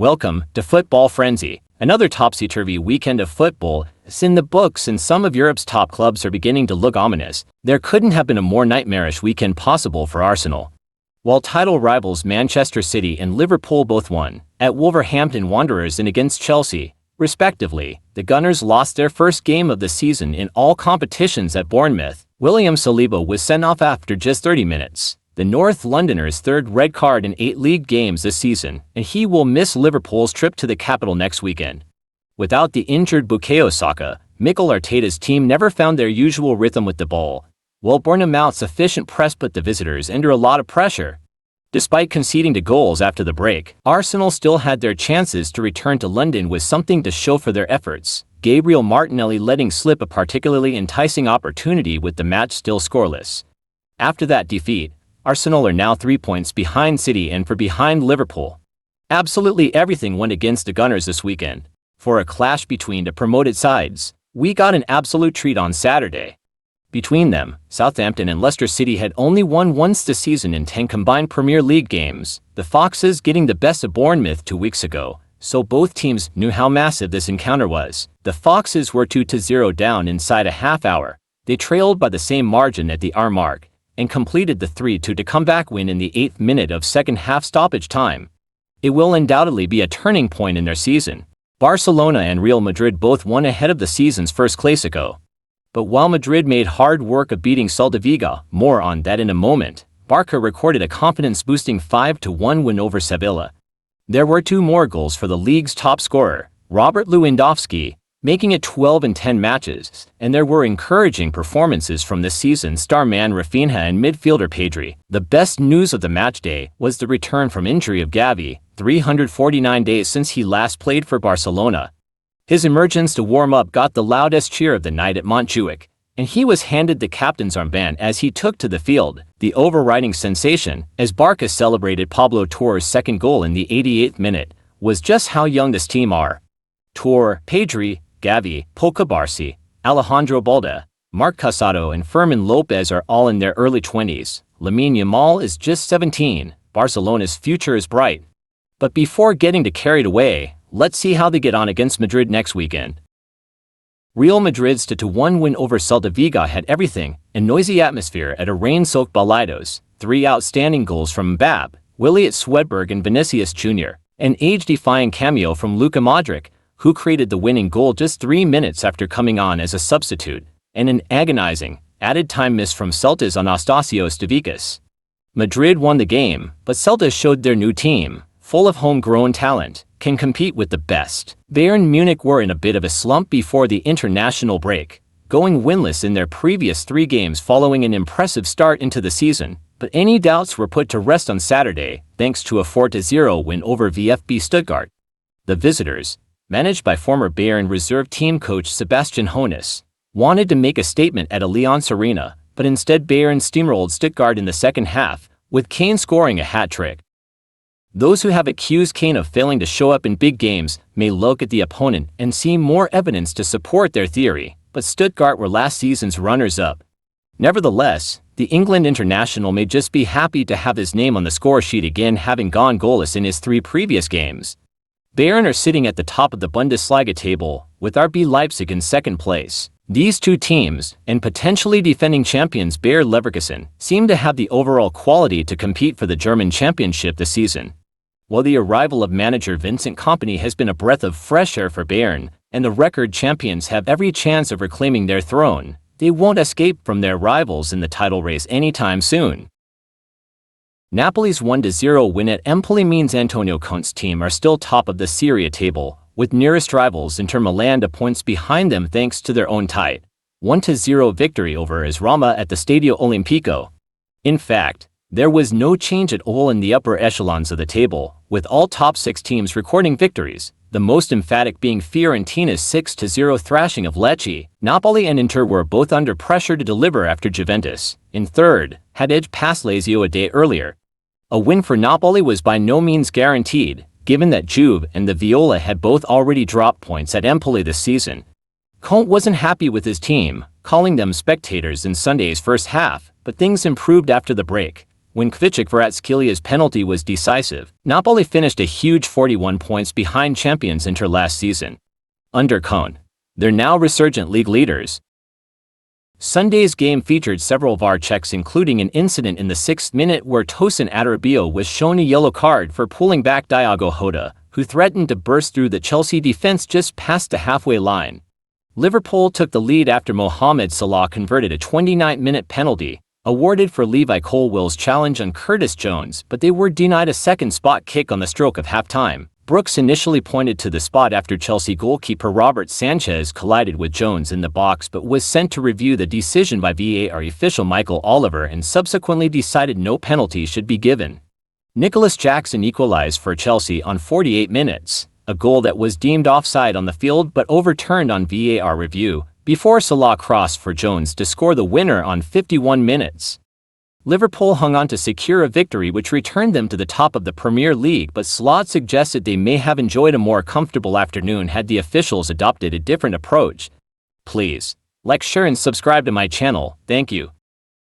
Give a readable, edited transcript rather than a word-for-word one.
Welcome to Football Frenzy. Another topsy-turvy weekend of football is in the books, and some of Europe's top clubs are beginning to look ominous. There couldn't have been a more nightmarish weekend possible for Arsenal. While title rivals Manchester City and Liverpool both won, at Wolverhampton Wanderers and against Chelsea, respectively, the Gunners lost their first game of the season in all competitions at Bournemouth. William Saliba was sent off after just 30 minutes. The North Londoners' third red card in 8 league games this season, and he will miss Liverpool's trip to the capital next weekend. Without the injured Bukayo Saka, Mikel Arteta's team never found their usual rhythm with the ball, while Bournemouth's efficient press put the visitors under a lot of pressure. Despite conceding to goals after the break, Arsenal still had their chances to return to London with something to show for their efforts, Gabriel Martinelli letting slip a particularly enticing opportunity with the match still scoreless. After that defeat, Arsenal are now 3 points behind City and behind Liverpool. Absolutely everything went against the Gunners this weekend. For a clash between the promoted sides, we got an absolute treat on Saturday. Between them, Southampton and Leicester City had only won once this season in 10 combined Premier League games, the Foxes getting the best of Bournemouth 2 weeks ago, so both teams knew how massive this encounter was. The Foxes were 2-0 down inside a half hour. They trailed by the same margin at the hour mark, and completed the 3-2 comeback win in the 8th minute of second-half stoppage time. It will undoubtedly be a turning point in their season. Barcelona and Real Madrid both won ahead of the season's first Clásico. But while Madrid made hard work of beating Celta Vigo, more on that in a moment, Barca recorded a confidence-boosting 5-1 win over Sevilla. There were 2 more goals for the league's top scorer, Robert Lewandowski, making it 12 in 10 matches, and there were encouraging performances from this season's star man Rafinha and midfielder Pedri. The best news of the match day was the return from injury of Gavi, 349 days since he last played for Barcelona. His emergence to warm up got the loudest cheer of the night at Montjuic, and he was handed the captain's armband as he took to the field. The overriding sensation, as Barca celebrated Pablo Torre's second goal in the 88th minute, was just how young this team are. Torre, Pedri, Gavi, Pau Cubarsí, Alejandro Balde, Marc Casado and Fermin Lopez are all in their early 20s. Lamine Yamal is just 17. Barcelona's future is bright. But before getting carried away, let's see how they get on against Madrid next weekend. Real Madrid's 2-1 win over Celta Vigo had everything: a noisy atmosphere at a rain-soaked Balaidos, 3 outstanding goals from Mbappe, Williat Swedberg and Vinicius Jr., an age-defying cameo from Luka Modric, who created the winning goal just 3 minutes after coming on as a substitute, and an agonizing, added-time miss from Celta's Anastasio Stavicas. Madrid won the game, but Celta showed their new team, full of homegrown talent, can compete with the best. Bayern Munich were in a bit of a slump before the international break, going winless in their previous 3 games following an impressive start into the season, but any doubts were put to rest on Saturday thanks to a 4-0 win over VfB Stuttgart. The visitors, managed by former Bayern reserve team coach Sebastian Hoeneß, wanted to make a statement at Allianz Arena, but instead Bayern steamrolled Stuttgart in the second half, with Kane scoring a hat-trick. Those who have accused Kane of failing to show up in big games may look at the opponent and see more evidence to support their theory, but Stuttgart were last season's runners-up. Nevertheless, the England international may just be happy to have his name on the score sheet again, having gone goalless in his 3 previous games. Bayern are sitting at the top of the Bundesliga table, with RB Leipzig in second place. These 2 teams, and potentially defending champions Bayer Leverkusen, seem to have the overall quality to compete for the German championship this season. While the arrival of manager Vincent Kompany has been a breath of fresh air for Bayern, and the record champions have every chance of reclaiming their throne, they won't escape from their rivals in the title race anytime soon. Napoli's 1-0 win at Empoli means Antonio Conte's team are still top of the Serie A table, with nearest rivals Inter Milan 2 points behind them thanks to their own tight 1-0 victory over AS Roma at the Stadio Olimpico. In fact, there was no change at all in the upper echelons of the table, with all top 6 teams recording victories, the most emphatic being Fiorentina's 6-0 thrashing of Lecce. Napoli and Inter were both under pressure to deliver after Juventus, in third, had edged past Lazio a day earlier. A win for Napoli was by no means guaranteed, given that Juve and the Viola had both already dropped points at Empoli this season. Conte wasn't happy with his team, calling them spectators in Sunday's first half, but things improved after the break. when Kvaratskhelia penalty was decisive, Napoli finished a huge 41 points behind champions Inter last season. Under Conte, they're now resurgent league leaders. Sunday's game featured several VAR checks, including an incident in the 6th minute where Tosin Adarabioyo was shown a yellow card for pulling back Diogo Jota, who threatened to burst through the Chelsea defense just past the halfway line. Liverpool took the lead after Mohamed Salah converted a 29th-minute penalty, awarded for Levi Colwill's challenge on Curtis Jones, but they were denied a second spot kick on the stroke of halftime. Brooks initially pointed to the spot after Chelsea goalkeeper Robert Sanchez collided with Jones in the box but was sent to review the decision by VAR official Michael Oliver and subsequently decided no penalty should be given. Nicholas Jackson equalized for Chelsea on 48 minutes, a goal that was deemed offside on the field but overturned on VAR review, before Salah crossed for Jones to score the winner on 51 minutes. Liverpool hung on to secure a victory which returned them to the top of the Premier League, but Slot suggested they may have enjoyed a more comfortable afternoon had the officials adopted a different approach. Please like, share and subscribe to my channel. Thank you.